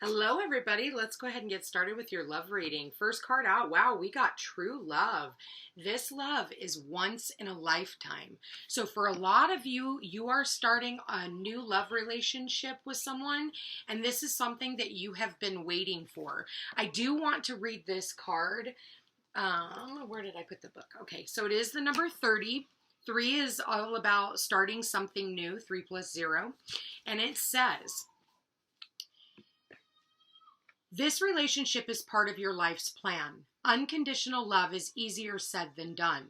Hello, everybody. Let's go ahead and get started with your love reading. First card out. Wow, we got true love. This love is once in a lifetime. So for a lot of you, you are starting a new love relationship with someone, and this is something that you have been waiting for. I do want to read this card. Where did I put the book? Okay, so it is the number 30. 3 is all about starting something new, 3 plus 0. And it says, this relationship is part of your life's plan. Unconditional love is easier said than done.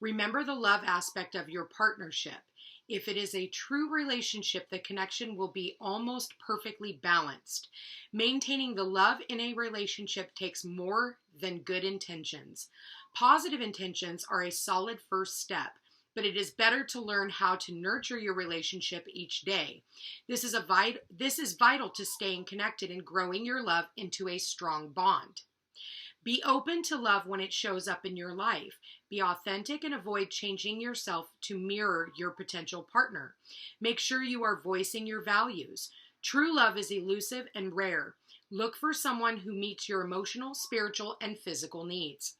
Remember the love aspect of your partnership. If it is a true relationship, the connection will be almost perfectly balanced. Maintaining the love in a relationship takes more than good intentions. Positive intentions are a solid first step, but it is better to learn how to nurture your relationship each day. This is vital to staying connected and growing your love into a strong bond. Be open to love when it shows up in your life. Be authentic and avoid changing yourself to mirror your potential partner. Make sure you are voicing your values. True love is elusive and rare. Look for someone who meets your emotional, spiritual, and physical needs.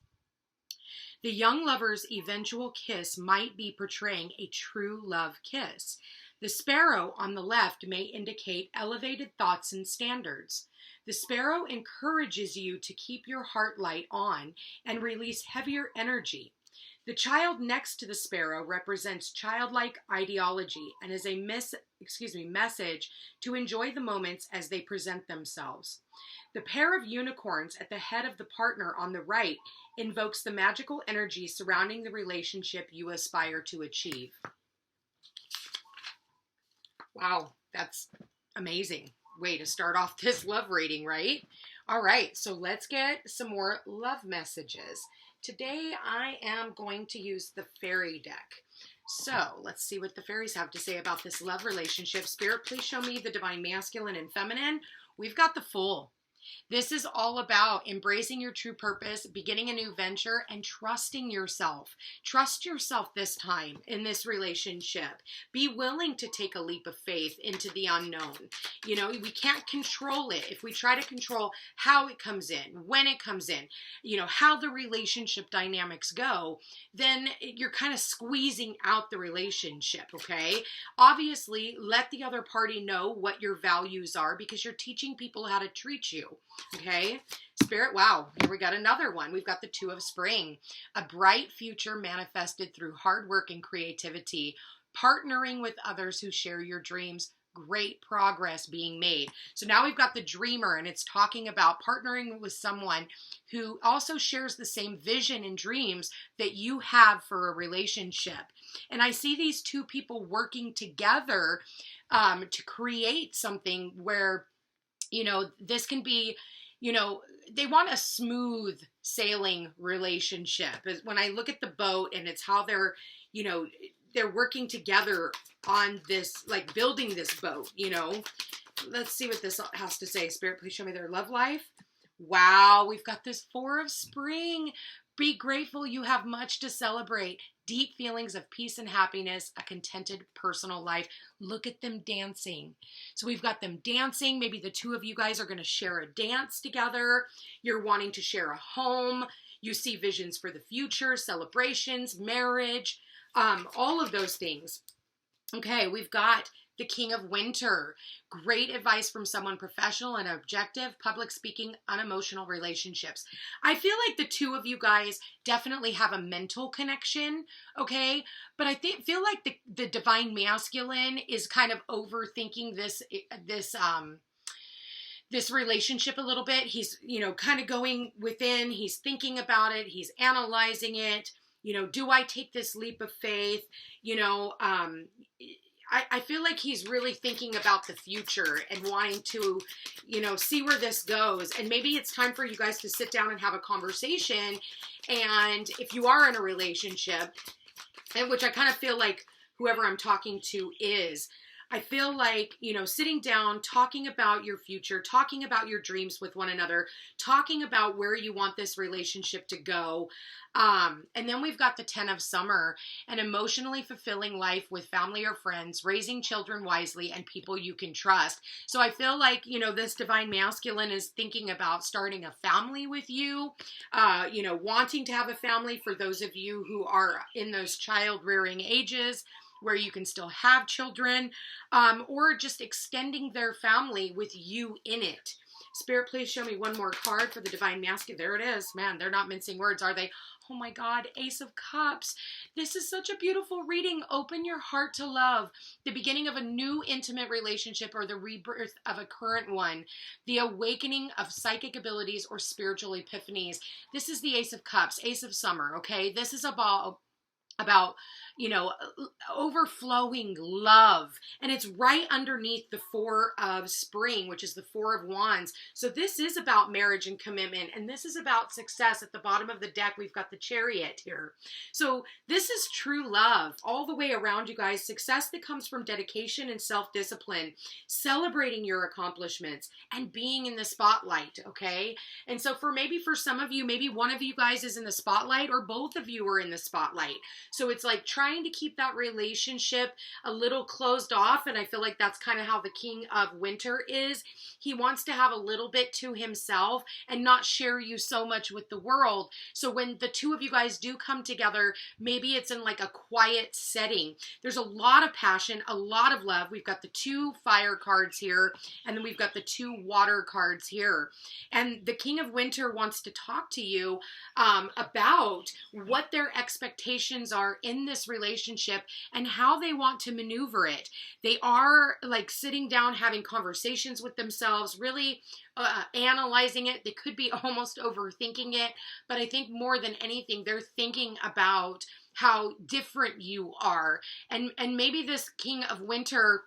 The young lover's eventual kiss might be portraying a true love kiss. The sparrow on the left may indicate elevated thoughts and standards. The sparrow encourages you to keep your heart light on and release heavier energy. The child next to the sparrow represents childlike ideology and is a message to enjoy the moments as they present themselves. The pair of unicorns at the head of the partner on the right invokes the magical energy surrounding the relationship you aspire to achieve. Wow, that's amazing way to start off this love reading, right? All right, so let's get some more love messages. Today I am going to use the fairy deck. So let's see what the fairies have to say about this love relationship. Spirit, please show me the divine masculine and feminine. We've got the Fool. This is all about embracing your true purpose, beginning a new venture, and trusting yourself. Trust yourself this time in this relationship. Be willing to take a leap of faith into the unknown. You know, we can't control it. If we try to control how it comes in, when it comes in, you know, how the relationship dynamics go, then you're kind of squeezing out the relationship, okay? Obviously, let the other party know what your values are because you're teaching people how to treat you. Okay, Spirit, wow, here we got another one. We've got the Two of Spring, a bright future manifested through hard work and creativity, partnering with others who share your dreams, great progress being made. So now we've got the Dreamer, and it's talking about partnering with someone who also shares the same vision and dreams that you have for a relationship. And I see these two people working together to create something where, you know, this can be, you know, they want a smooth sailing relationship. When I look at the boat and it's how they're, you know, they're working together on this, like building this boat, you know. Let's see what this has to say. Spirit, please show me their love life. Wow, we've got this Four of Spring. Be grateful you have much to celebrate. Deep feelings of peace and happiness, a contented personal life. Look at them dancing. So we've got them dancing. Maybe the two of you guys are going to share a dance together. You're wanting to share a home. You see visions for the future, celebrations, marriage, all of those things. Okay, we've got the King of Winter. Great advice from someone professional and objective, public speaking, unemotional relationships. I feel like the two of you guys definitely have a mental connection, okay? But I feel like the divine masculine is kind of overthinking this relationship a little bit. He's, you know, kind of going within. He's thinking about it. He's analyzing it. You know, do I take this leap of faith? You know, I feel like he's really thinking about the future and wanting to, you know, see where this goes. And maybe it's time for you guys to sit down and have a conversation. And if you are in a relationship, and which I kind of feel like whoever I'm talking to is, I feel like, you know, sitting down, talking about your future, talking about your dreams with one another, talking about where you want this relationship to go. And then we've got the 10 of summer, an emotionally fulfilling life with family or friends, raising children wisely, and people you can trust. So I feel like, you know, this divine masculine is thinking about starting a family with you, you know, wanting to have a family for those of you who are in those child rearing ages where you can still have children, or just extending their family with you in it. Spirit, please show me one more card for the divine masculine. There it is. Man, they're not mincing words, are they? Oh my God, Ace of Cups. This is such a beautiful reading. Open your heart to love. The beginning of a new intimate relationship or the rebirth of a current one. The awakening of psychic abilities or spiritual epiphanies. This is the Ace of Cups, Ace of Summer, okay? This is about, you know, overflowing love. And it's right underneath the 4 of spring, which is the 4 of wands. So this is about marriage and commitment. And this is about success. At the bottom of the deck, we've got the Chariot here. So this is true love all the way around, you guys. Success that comes from dedication and self-discipline, celebrating your accomplishments and being in the spotlight, okay? And so for some of you, maybe one of you guys is in the spotlight or both of you are in the spotlight. So it's like trying to keep that relationship a little closed off. And I feel like that's kind of how the King of Winter is. He wants to have a little bit to himself and not share you so much with the world. So when the two of you guys do come together, maybe it's in like a quiet setting. There's a lot of passion, a lot of love. We've got the 2 fire cards here, and then we've got the 2 water cards here. And the King of Winter wants to talk to you about what their expectations are in this relationship and how they want to maneuver it. They are like sitting down, having conversations with themselves, really analyzing it. They could be almost overthinking it, but I think more than anything, they're thinking about how different you are. And maybe this King of Winter,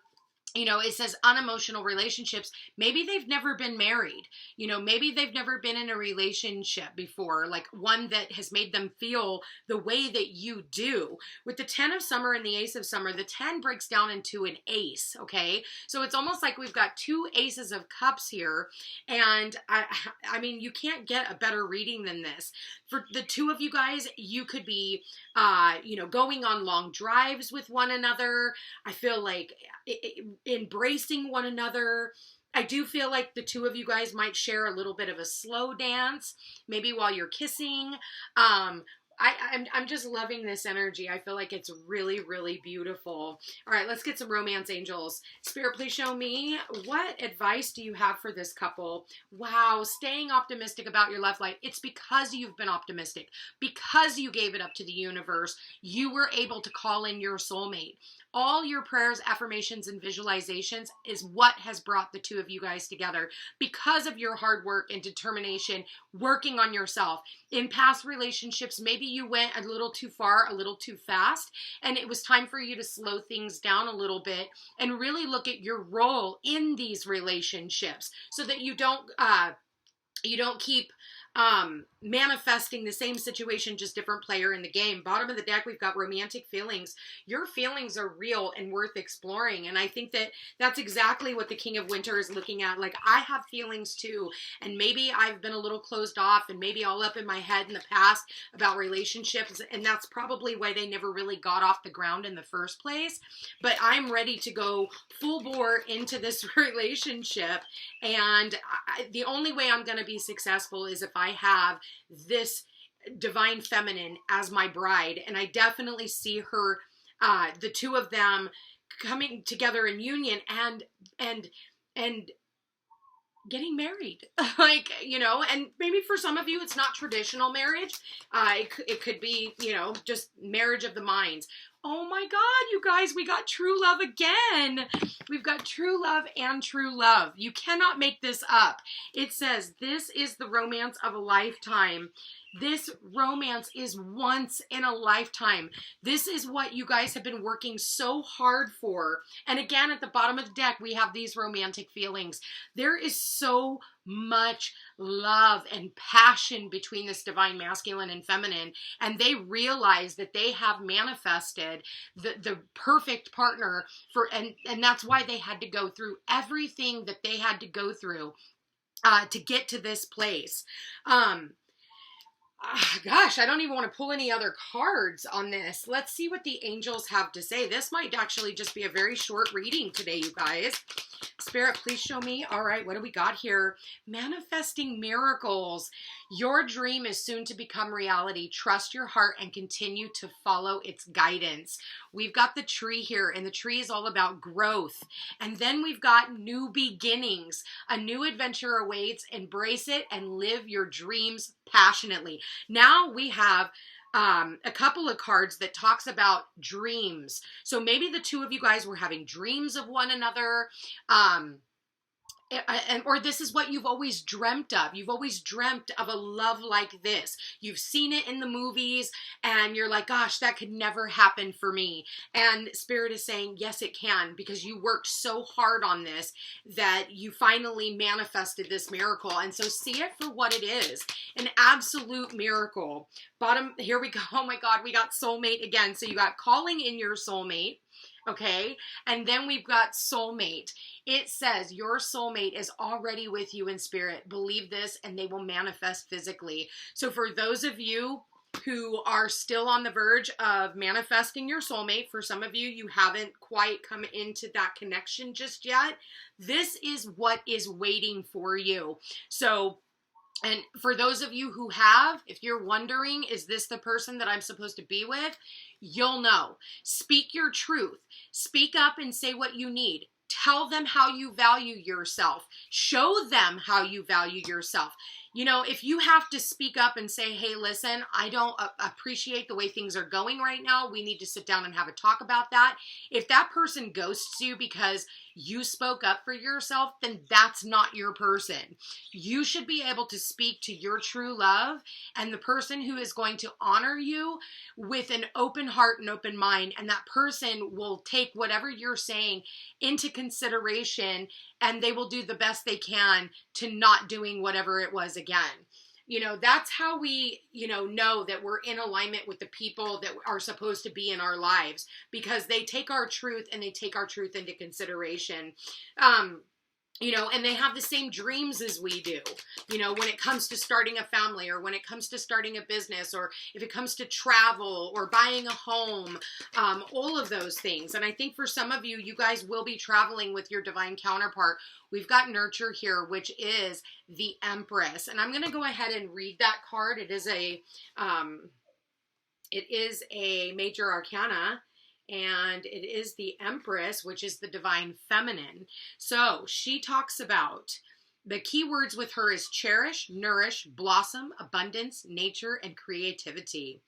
you know, it says unemotional relationships. Maybe they've never been married. You know, maybe they've never been in a relationship before, like one that has made them feel the way that you do. With the 10 of summer and the Ace of summer, the 10 breaks down into an ace, okay? So it's almost like we've got 2 aces of cups here. And I mean, you can't get a better reading than this. For the 2 of you guys, you could be, you know, going on long drives with one another. I feel like embracing one another. I do feel like the 2 of you guys might share a little bit of a slow dance, maybe while you're kissing. I'm just loving this energy. I feel like it's really, really beautiful. All right, let's get some romance angels. Spirit, please show me, what advice do you have for this couple? Wow, staying optimistic about your love life. It's because you've been optimistic, because you gave it up to the universe. You were able to call in your soulmate. All your prayers, affirmations, and visualizations is what has brought the 2 of you guys together because of your hard work and determination, working on yourself. In past relationships, maybe you went a little too far, a little too fast, and it was time for you to slow things down a little bit and really look at your role in these relationships so that you don't keep manifesting the same situation, just different player in the game. Bottom of the deck, we've got romantic feelings. Your feelings are real and worth exploring. And I think that that's exactly what the King of Winter is looking at. Like, I have feelings too. And maybe I've been a little closed off and maybe all up in my head in the past about relationships. And that's probably why they never really got off the ground in the first place. But I'm ready to go full bore into this relationship. And the only way I'm going to be successful is if I have this divine feminine as my bride. And I definitely see her, the 2 of them coming together in union and getting married. Like, you know, and maybe for some of you, it's not traditional marriage. It could be, you know, just marriage of the minds. Oh my God, you guys, we got true love again. We've got true love and true love. You cannot make this up. It says, this is the romance of a lifetime. This romance is once in a lifetime. This is what you guys have been working so hard for. And again, at the bottom of the deck, we have these romantic feelings. There is so much love and passion between this divine masculine and feminine, and they realize that they have manifested the perfect partner for, and that's why they had to go through everything that they had to go through to get to this place. Gosh, I don't even want to pull any other cards on this. Let's see what the angels have to say. This might actually just be a very short reading today, you guys. Spirit, please show me. All right, what do we got here? Manifesting miracles. Your dream is soon to become reality. Trust your heart and continue to follow its guidance. We've got the tree here, and the tree is all about growth. And then we've got new beginnings. A new adventure awaits. Embrace it and live your dreams passionately. Now we have a couple of cards that talks about dreams. So maybe the two of you guys were having dreams of one another. Or this is what you've always dreamt of. You've always dreamt of a love like this. You've seen it in the movies and you're like, gosh, that could never happen for me. And Spirit is saying, yes, it can, because you worked so hard on this that you finally manifested this miracle. And so see it for what it is, an absolute miracle. Bottom, here we go. Oh my God, we got soulmate again. So you got calling in your soulmate. Okay, and then we've got soulmate. It says your soulmate is already with you in spirit. Believe this and they will manifest physically. So for those of you who are still on the verge of manifesting your soulmate, for some of you, you haven't quite come into that connection just yet. This is what is waiting for you. So, and for those of you who have, if you're wondering, is this the person that I'm supposed to be with? You'll know. Speak your truth. Speak up and say what you need. Tell them how you value yourself. Show them how you value yourself. You know, if you have to speak up and say, hey, listen, I don't appreciate the way things are going right now. We need to sit down and have a talk about that. If that person ghosts you because you spoke up for yourself, then that's not your person. You should be able to speak to your true love and the person who is going to honor you with an open heart and open mind. And that person will take whatever you're saying into consideration, and they will do the best they can to not doing whatever it was again. You know, that's how we, know that we're in alignment with the people that are supposed to be in our lives, because they take our truth and they take our truth into consideration. And they have the same dreams as we do, when it comes to starting a family, or when it comes to starting a business, or if it comes to travel or buying a home, all of those things. And I think for some of you, you guys will be traveling with your divine counterpart. We've got nurture here, which is the Empress. And I'm going to go ahead and read that card. It is a major arcana. And it is the Empress, which is the divine feminine. So she talks about the key words with her is cherish, nourish, blossom, abundance, nature, and creativity.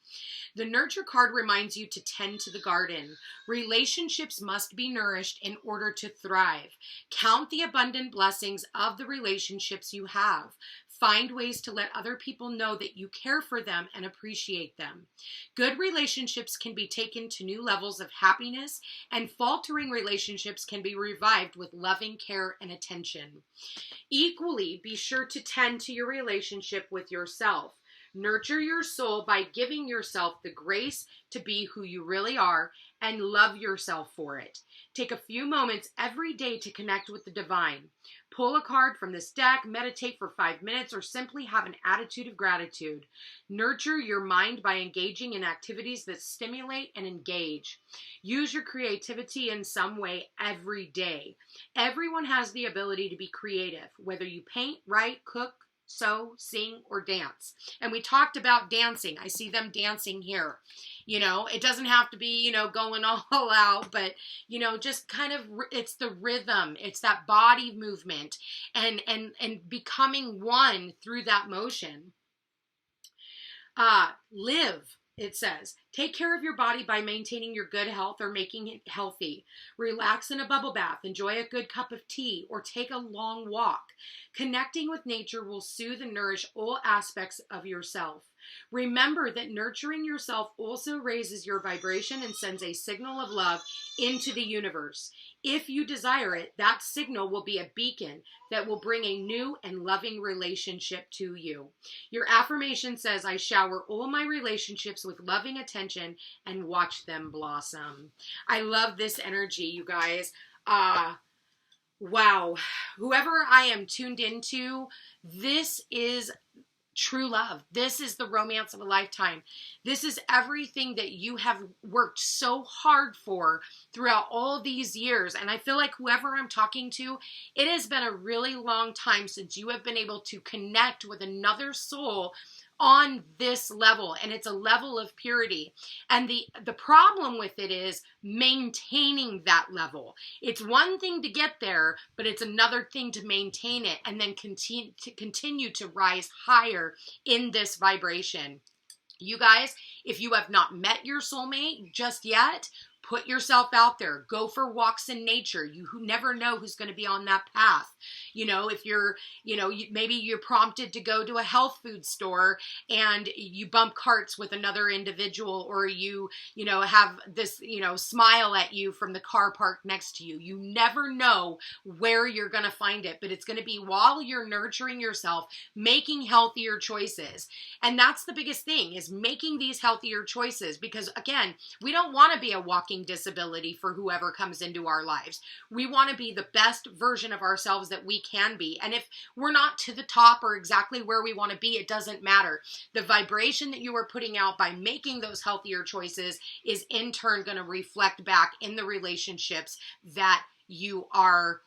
The nurture card reminds you to tend to the garden. Relationships must be nourished in order to thrive. Count the abundant blessings of the relationships you have. Find ways to let other people know that you care for them and appreciate them. Good relationships can be taken to new levels of happiness, and faltering relationships can be revived with loving care and attention. Equally, be sure to tend to your relationship with yourself. Nurture your soul by giving yourself the grace to be who you really are and love yourself for it. Take a few moments every day to connect with the divine. Pull a card from this deck, meditate for 5 minutes, or simply have an attitude of gratitude. Nurture your mind by engaging in activities that stimulate and engage. Use your creativity in some way every day. Everyone has the ability to be creative, whether you paint, write, cook, sew, sing, or dance. And we talked about dancing. I see them dancing here. It doesn't have to be, going all out, but, just kind of, it's the rhythm. It's that body movement and becoming one through that motion. Live. It says, take care of your body by maintaining your good health or making it healthy. Relax in a bubble bath, enjoy a good cup of tea, or take a long walk. Connecting with nature will soothe and nourish all aspects of yourself. Remember that nurturing yourself also raises your vibration and sends a signal of love into the universe. If you desire it, that signal will be a beacon that will bring a new and loving relationship to you. Your affirmation says, I shower all my relationships with loving attention and watch them blossom. I love this energy, you guys. Wow. Whoever I am tuned into, this is true love. This is the romance of a lifetime. This is everything that you have worked so hard for throughout all these years. And I feel like whoever I'm talking to, it has been a really long time since you have been able to connect with another soul on this level, and it's a level of purity. And the problem with it is maintaining that level. It's one thing to get there, but it's another thing to maintain it and then continue to rise higher in this vibration. You guys, if you have not met your soulmate just yet, put yourself out there. Go for walks in nature. You never know who's going to be on that path. You know, if you're, maybe you're prompted to go to a health food store and you bump carts with another individual, or you have this, smile at you from the car parked next to you. You never know where you're going to find it, but it's going to be while you're nurturing yourself, making healthier choices. And that's the biggest thing, is making these healthier choices, because again, we don't want to be a walking disability for whoever comes into our lives. We want to be the best version of ourselves that we can be. And if we're not to the top or exactly where we want to be, it doesn't matter. The vibration that you are putting out by making those healthier choices is in turn going to reflect back in the relationships that you are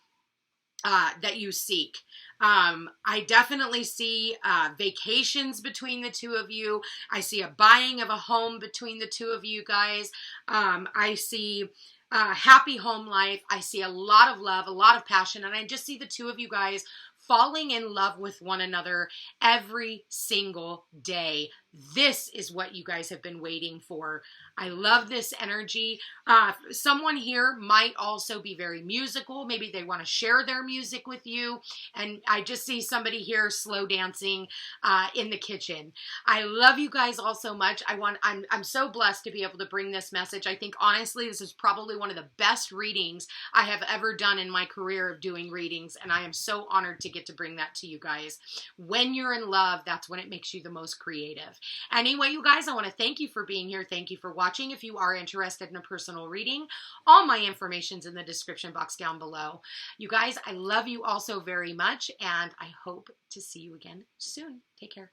that you seek. I definitely see vacations between the two of you. I see a buying of a home between the two of you guys. I see happy home life. I see a lot of love, a lot of passion, and I just see the two of you guys falling in love with one another every single day. This is what you guys have been waiting for. I love this energy. Someone here might also be very musical. Maybe they want to share their music with you. And I just see somebody here slow dancing in the kitchen. I love you guys all so much. I'm so blessed to be able to bring this message. I think honestly, this is probably one of the best readings I have ever done in my career of doing readings. And I am so honored to get to bring that to you guys. When you're in love, that's when it makes you the most creative. Anyway, you guys, I want to thank you for being here. Thank you for watching. If you are interested in a personal reading, all my information's in the description box down below. You guys, I love you all so very much, and I hope to see you again soon. Take care.